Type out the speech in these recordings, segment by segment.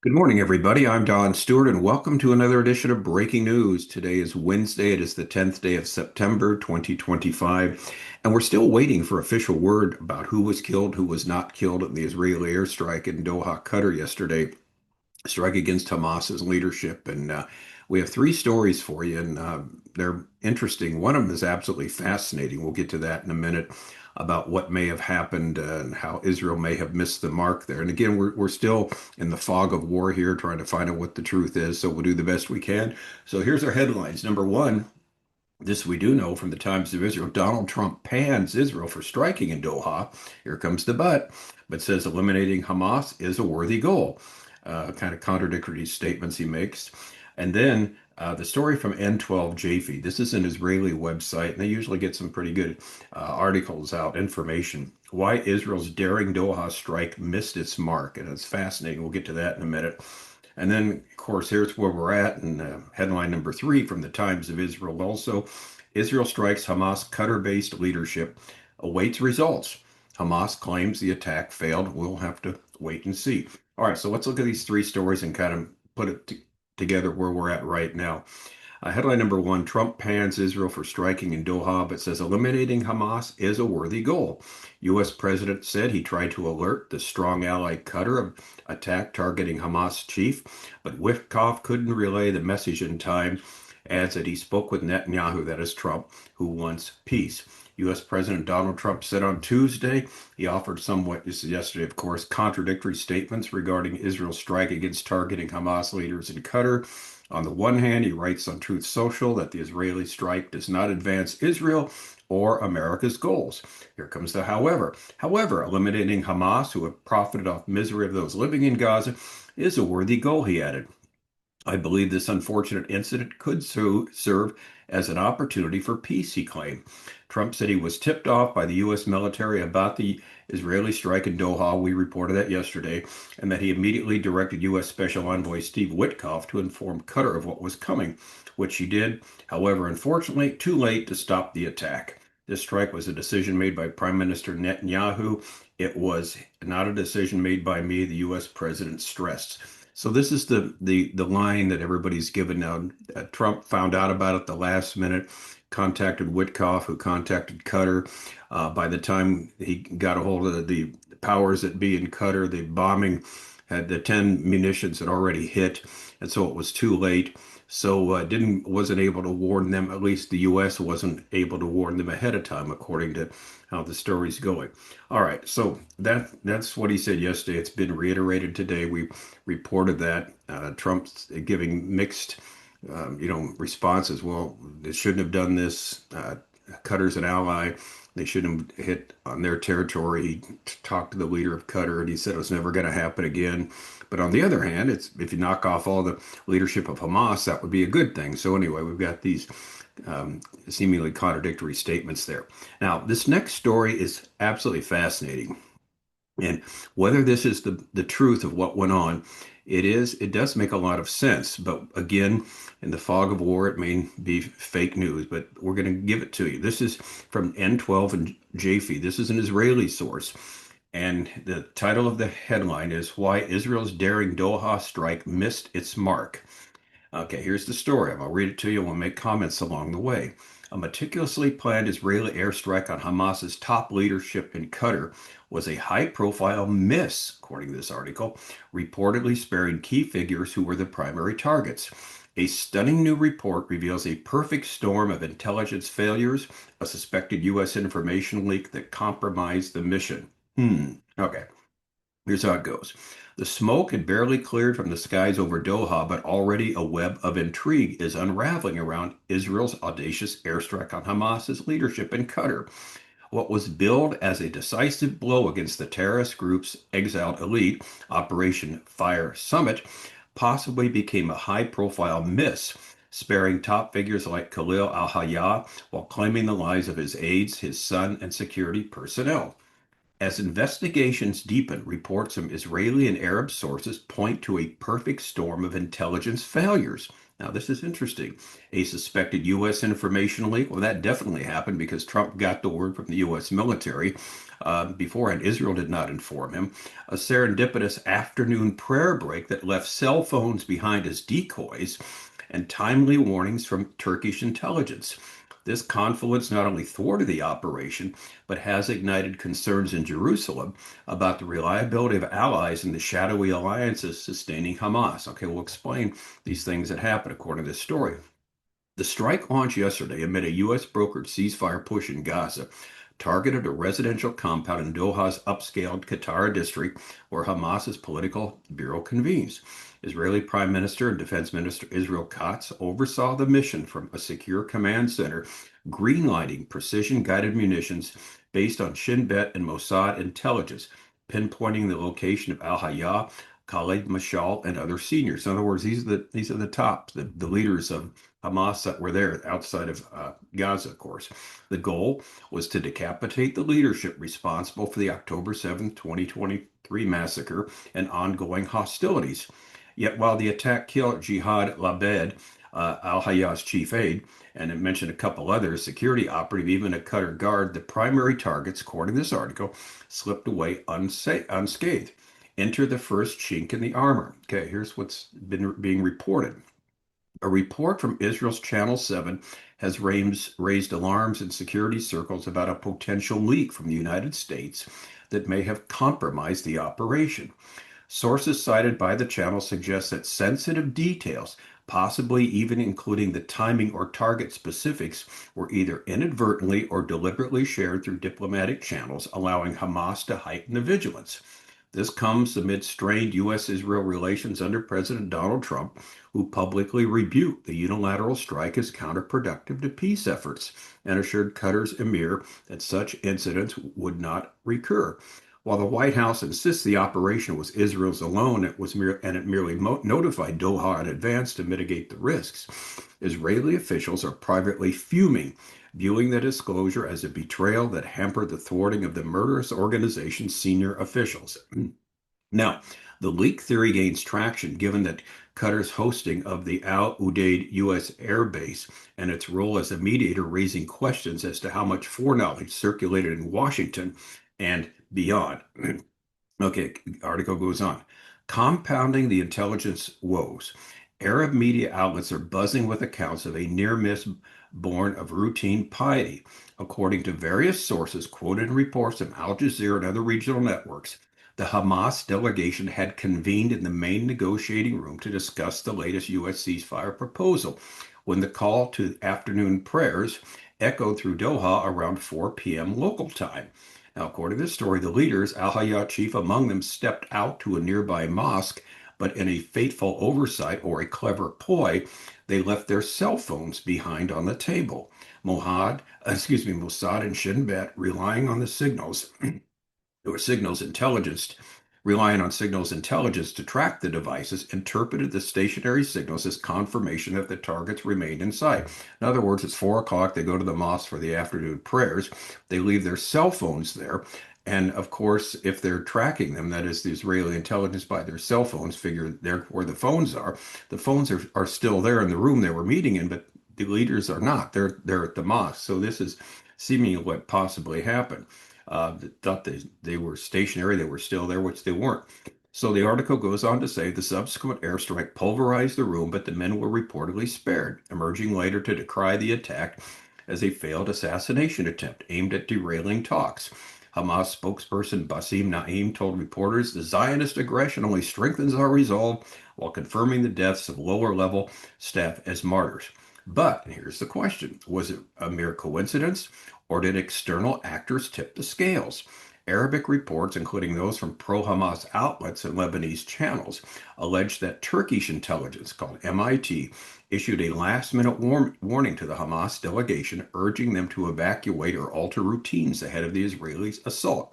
Good morning, everybody. I'm Don Stewart, and welcome to another edition of Breaking News. Today is Wednesday. It is the 10th day of September, 2025, and we're still waiting for official word about who was killed, who was not killed in the Israeli airstrike in Doha, Qatar yesterday, strike against Hamas's leadership. And we have three stories for you, and they're interesting. One of them is absolutely fascinating. We'll get to that in a minute about what may have happened and how Israel may have missed the mark there. And again, we're still in the fog of war here, trying to find out what the truth is. So we'll do the best we can. So here's our headlines. Number one, this we do know from the Times of Israel. Donald Trump pans Israel for striking in Doha. Here comes the but says eliminating Hamas is a worthy goal. Kind of contradictory statements he makes. And then the story from N12 JFEED. This is an Israeli website, and they usually get some pretty good articles out, information. Why Israel's daring Doha strike missed its mark. And it's fascinating. We'll get to that in a minute. And then, of course, here's where we're at. And headline number three from the Times of Israel also. Israel strikes Hamas Qatar-based leadership, awaits results. Hamas claims the attack failed. We'll have to wait and see. All right, so let's look at these three stories and kind of put it together where we're at right now. Headline number one, Trump pans Israel for striking in Doha, but says eliminating Hamas is a worthy goal. U.S. President said he tried to alert the strong ally Qatar of attack targeting Hamas chief, but Witkoff couldn't relay the message in time, adds that he spoke with Netanyahu, that is Trump, who wants peace. U.S. President Donald Trump said on Tuesday he offered somewhat, this is yesterday, of course, contradictory statements regarding Israel's strike against targeting Hamas leaders in Qatar. On the one hand, he writes on Truth Social that the Israeli strike does not advance Israel or America's goals. Here comes the however. However, eliminating Hamas, who have profited off misery of those living in Gaza, is a worthy goal, he added. I believe this unfortunate incident could serve as an opportunity for peace, he claimed. Trump said he was tipped off by the U.S. military about the Israeli strike in Doha. We reported that yesterday, and that he immediately directed U.S. Special Envoy Steve Witkoff to inform Qatar of what was coming, which he did. However, unfortunately, too late to stop the attack. This strike was a decision made by Prime Minister Netanyahu. It was not a decision made by me, the U.S. president stressed. So this is the line that everybody's given now. Trump found out about it the last minute, contacted Witkoff, who contacted Qatar. By the time he got a hold of the powers that be in Qatar, the bombing had the 10 munitions had already hit, and so it was too late. So wasn't able to warn them. At least the U.S. wasn't able to warn them ahead of time, according to how the story's going. All right, so that's what he said yesterday. It's been reiterated today. We reported that Trump's giving mixed, responses. Well, they shouldn't have done this. Qatar's an ally. They shouldn't have hit on their territory. He talked to the leader of Qatar, and he said it was never going to happen again. But on the other hand, if you knock off all the leadership of Hamas, that would be a good thing. So anyway, we've got these seemingly contradictory statements there. Now, this next story is absolutely fascinating. And whether this is the truth of what went on, it does make a lot of sense. But again, in the fog of war, it may be fake news, but we're going to give it to you. This is from N12 and JFE. This is an Israeli source. And the title of the headline is Why Israel's Daring Doha Strike Missed Its Mark. Okay, here's the story. I'll read it to you and we'll make comments along the way. A meticulously planned Israeli airstrike on Hamas's top leadership in Qatar was a high-profile miss, according to this article, reportedly sparing key figures who were the primary targets. A stunning new report reveals a perfect storm of intelligence failures, a suspected U.S. information leak that compromised the mission. Okay. Here's how it goes. The smoke had barely cleared from the skies over Doha, but already a web of intrigue is unraveling around Israel's audacious airstrike on Hamas's leadership in Qatar. What was billed as a decisive blow against the terrorist group's exiled elite, Operation Fire Summit, possibly became a high-profile miss, sparing top figures like Khalil al-Hayya while claiming the lives of his aides, his son, and security personnel. As investigations deepen, reports from Israeli and Arab sources point to a perfect storm of intelligence failures. Now, this is interesting. A suspected U.S. information leak, well, that definitely happened because Trump got the word from the U.S. military. beforehand. Israel did not inform him. A serendipitous afternoon prayer break that left cell phones behind as decoys and timely warnings from Turkish intelligence. This confluence not only thwarted the operation, but has ignited concerns in Jerusalem about the reliability of allies in the shadowy alliances sustaining Hamas. Okay, we'll explain these things that happened according to this story. The strike launched yesterday amid a U.S. brokered ceasefire push in Gaza, targeted a residential compound in Doha's upscaled Qatar district where Hamas's political bureau convenes. Israeli Prime Minister and Defense Minister Israel Katz oversaw the mission from a secure command center, greenlighting precision-guided munitions based on Shin Bet and Mossad intelligence, pinpointing the location of Al-Hayya, Khalid Mashal, and other seniors. In other words, these are the top, the leaders of Hamas that were there outside of Gaza, of course. The goal was to decapitate the leadership responsible for the October 7th, 2023 massacre and ongoing hostilities. Yet while the attack killed Jihad Labed, Al-Hayya's chief aide, and it mentioned a couple others, security operative, even a Qatar guard, the primary targets, according to this article, slipped away unscathed. Enter the first chink in the armor. Okay, here's what's been being reported. A report from Israel's Channel 7 has raised alarms in security circles about a potential leak from the United States that may have compromised the operation. Sources cited by the channel suggest that sensitive details, possibly even including the timing or target specifics, were either inadvertently or deliberately shared through diplomatic channels, allowing Hamas to heighten the vigilance. This comes amid strained U.S.-Israel relations under President Donald Trump, who publicly rebuked the unilateral strike as counterproductive to peace efforts and assured Qatar's emir that such incidents would not recur. While the White House insists the operation was Israel's alone, it merely notified Doha in advance to mitigate the risks. Israeli officials are privately fuming, viewing the disclosure as a betrayal that hampered the thwarting of the murderous organization's senior officials. Now, the leak theory gains traction given that Qatar's hosting of the Al Udeid U.S. Air Base and its role as a mediator, raising questions as to how much foreknowledge circulated in Washington and beyond. Okay, article goes on. Compounding the intelligence woes, Arab media outlets are buzzing with accounts of a near miss born of routine piety. According to various sources quoted in reports from Al Jazeera and other regional networks, the Hamas delegation had convened in the main negotiating room to discuss the latest U.S. ceasefire proposal when the call to afternoon prayers echoed through Doha around 4 p.m. local time. Now, according to this story, the leaders, Al-Hayya chief among them, stepped out to a nearby mosque, but in a fateful oversight or a clever ploy, they left their cell phones behind on the table. Mossad and Shin Bet, relying on the signals or signals intelligence, relying on signals intelligence to track the devices, interpreted the stationary signals as confirmation that the targets remained in sight. In other words, it's 4 o'clock. They go to the mosque for the afternoon prayers. They leave their cell phones there. And of course, if they're tracking them, that is the Israeli intelligence by their cell phones, figure there where the phones are. The phones are still there in the room they were meeting in, but the leaders are not. They're at the mosque. So this is seemingly what possibly happened. Thought they were stationary, they were still there, which they weren't. So the article goes on to say the subsequent airstrike pulverized the room, but the men were reportedly spared, emerging later to decry the attack as a failed assassination attempt aimed at derailing talks. Hamas spokesperson Bassem Naim told reporters the Zionist aggression only strengthens our resolve while confirming the deaths of lower level staff as martyrs. But here's the question. Was it a mere coincidence, or did external actors tip the scales? Arabic reports, including those from pro-Hamas outlets and Lebanese channels, allege that Turkish intelligence, called MIT, issued a last-minute warning to the Hamas delegation, urging them to evacuate or alter routines ahead of the Israelis' assault.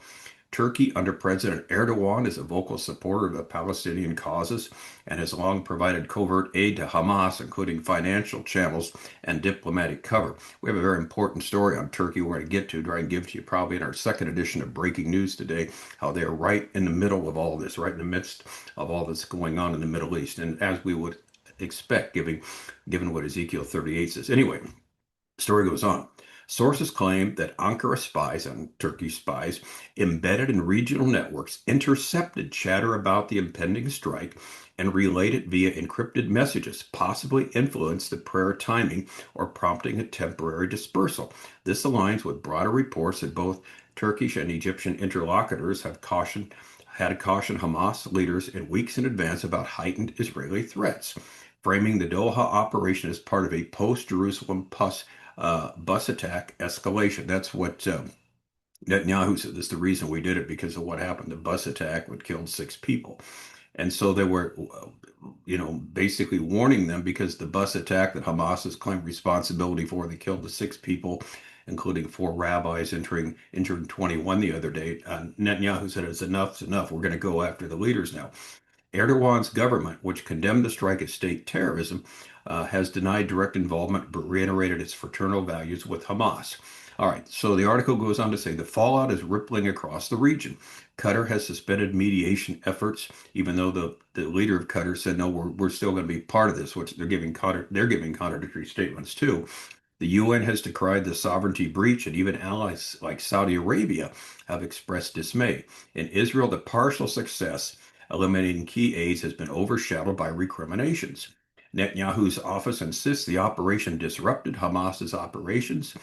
Turkey, under President Erdogan, is a vocal supporter of the Palestinian causes and has long provided covert aid to Hamas, including financial channels and diplomatic cover. We have a very important story on Turkey we're going to get to, try and give to you probably in our second edition of Breaking News today, how they're right in the middle of all this, right in the midst of all that's going on in the Middle East. And as we would expect, given what Ezekiel 38 says. Anyway, the story goes on. Sources claim that Ankara spies and Turkish spies embedded in regional networks intercepted chatter about the impending strike and relayed it via encrypted messages, possibly influenced the prayer timing or prompting a temporary dispersal. This aligns with broader reports that both Turkish and Egyptian interlocutors had cautioned Hamas leaders in weeks in advance about heightened Israeli threats, framing the Doha operation as part of a post-Jerusalem bus attack escalation. That's what Netanyahu said. This is the reason we did it because of what happened. The bus attack would kill 6 people. And so they were, basically warning them because the bus attack that Hamas has claimed responsibility for, they killed the 6 people, including 4 rabbis, injuring 21 the other day. Netanyahu said, it's enough, it's enough. We're going to go after the leaders now. Erdogan's government, which condemned the strike as state terrorism, has denied direct involvement but reiterated its fraternal values with Hamas. All right, so the article goes on to say the fallout is rippling across the region. Qatar has suspended mediation efforts, even though the leader of Qatar said, no, we're still going to be part of this, which they're giving contradictory statements too. The UN has decried the sovereignty breach, and even allies like Saudi Arabia have expressed dismay. In Israel, the partial success eliminating key aids has been overshadowed by recriminations. Netanyahu's office insists the operation disrupted Hamas's operations,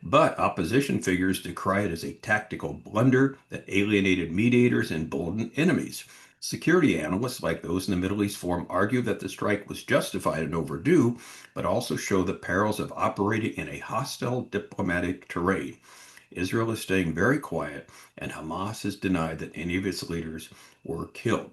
but opposition figures decry it as a tactical blunder that alienated mediators and emboldened enemies. Security analysts, like those in the Middle East Forum, argue that the strike was justified and overdue, but also show the perils of operating in a hostile diplomatic terrain. Israel is staying very quiet, and Hamas has denied that any of its leaders were killed.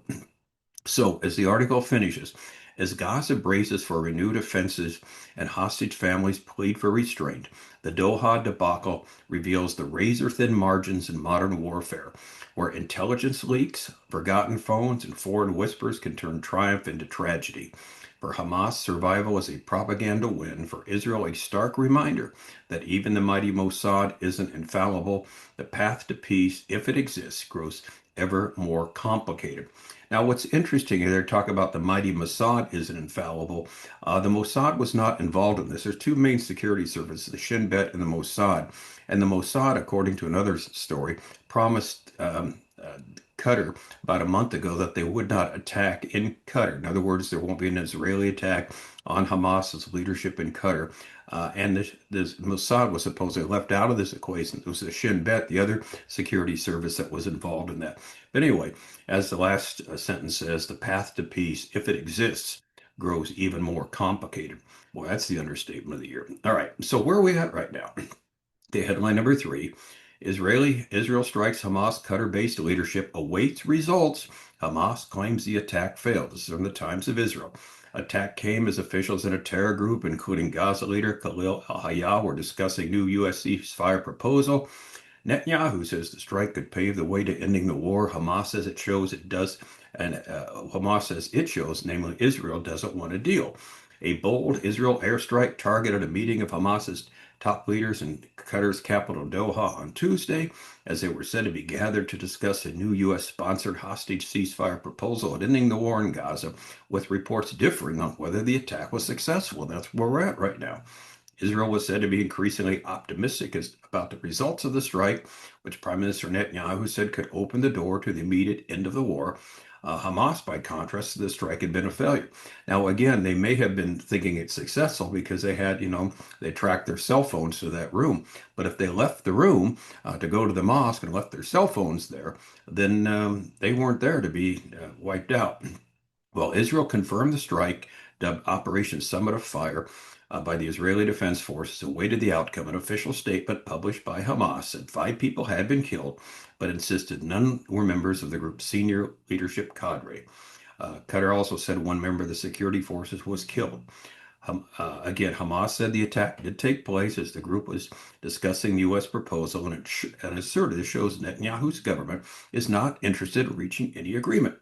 So, as the article finishes, as Gaza braces for renewed offensives and hostage families plead for restraint, the Doha debacle reveals the razor-thin margins in modern warfare, where intelligence leaks, forgotten phones, and foreign whispers can turn triumph into tragedy. For Hamas, survival is a propaganda win. For Israel, a stark reminder that even the mighty Mossad isn't infallible. The path to peace, if it exists, grows ever more complicated. Now, what's interesting is they talk about the mighty Mossad isn't infallible. The Mossad was not involved in this. There's two main security services, the Shin Bet and the Mossad. And the Mossad, according to another story, promised Qatar about a month ago that they would not attack in Qatar. In other words, there won't be an Israeli attack on Hamas's leadership in Qatar. And this Mossad was supposedly left out of this equation. It was the Shin Bet, the other security service that was involved in that. But anyway, as the last sentence says, the path to peace, if it exists, grows even more complicated. Well, that's the understatement of the year. All right, so where are we at right now? The headline number 3, Israel strikes Hamas Qatar-based leadership, awaits results. Hamas claims the attack failed. This is from the Times of Israel. Attack came as officials in a terror group, including Gaza leader Khalil al-Hayya, were discussing new U.S. ceasefire proposal. Netanyahu says the strike could pave the way to ending the war. Hamas says it shows it does, and Hamas says it shows, namely Israel, doesn't want a deal. A bold Israel airstrike targeted a meeting of Hamas's top leaders in Qatar's capital Doha on Tuesday, as they were said to be gathered to discuss a new U.S.-sponsored hostage ceasefire proposal at ending the war in Gaza, with reports differing on whether the attack was successful. That's where we're at right now. Israel was said to be increasingly optimistic about the results of the strike, which Prime Minister Netanyahu said could open the door to the immediate end of the war. Hamas, by contrast, the strike had been a failure. Now, again, they may have been thinking it's successful because they had, they tracked their cell phones to that room. But if they left the room to go to the mosque and left their cell phones there, then they weren't there to be wiped out. Well, Israel confirmed the strike, dubbed Operation Summit of Fire, by the Israeli Defense Forces, awaited the outcome. An official statement published by Hamas said 5 people had been killed, but insisted none were members of the group's senior leadership cadre. Qatar also said 1 member of the security forces was killed. Again, Hamas said the attack did take place as the group was discussing the U.S. proposal, and asserted it shows Netanyahu's government is not interested in reaching any agreement.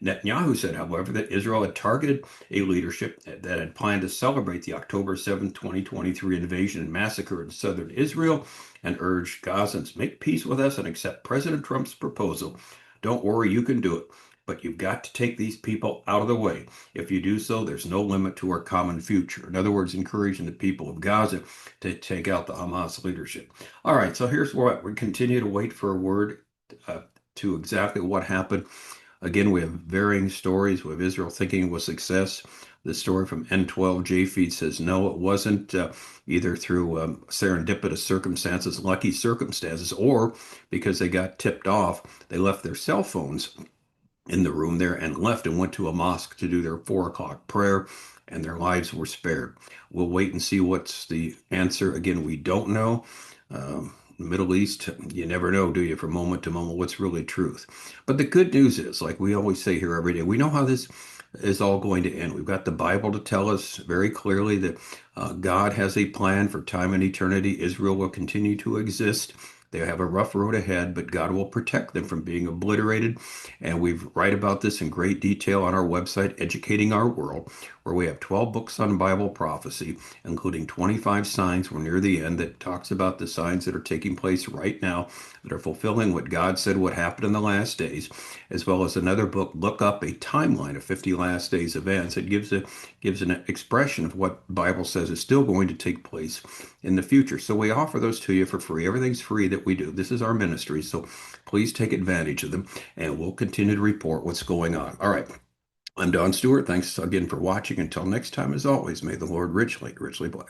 Netanyahu said, however, that Israel had targeted a leadership that had planned to celebrate the October 7, 2023 invasion and massacre in southern Israel, and urged Gazans, make peace with us and accept President Trump's proposal. Don't worry, you can do it. but you've got to take these people out of the way. If you do so, there's no limit to our common future. In other words, encouraging the people of Gaza to take out the Hamas leadership. All right, so here's what we continue to wait for a word uh, to exactly what happened. Again, we have varying stories. We have Israel thinking it was success. The story from N12 JFEED says no, it wasn't, either through serendipitous circumstances, lucky circumstances, or because they got tipped off, they left their cell phones in the room there and left and went to a mosque to do their 4 o'clock prayer, and their lives were spared. We'll wait and see what's the answer. Again, we don't know. Middle East, you never know, do you, from moment to moment, what's really truth. But the good news is, like we always say here every day, we know how this is all going to end. We've got the Bible to tell us very clearly that God has a plan for time and eternity. Israel will continue to exist. They have a rough road ahead, but God will protect them from being obliterated. And we write about this in great detail on our website, Educating Our World, where we have 12 books on Bible prophecy, including 25 signs. We're near the end that talks about the signs that are taking place right now that are fulfilling what God said would happen in the last days, as well as another book, Look Up, a timeline of 50 last days events. It gives an expression of what the Bible says is still going to take place in the future. So we offer those to you for free. Everything's free that we do. This is our ministry, so please take advantage of them, and we'll continue to report what's going on. All right. I'm Don Stewart. Thanks again for watching. Until next time, as always, may the Lord richly, richly bless.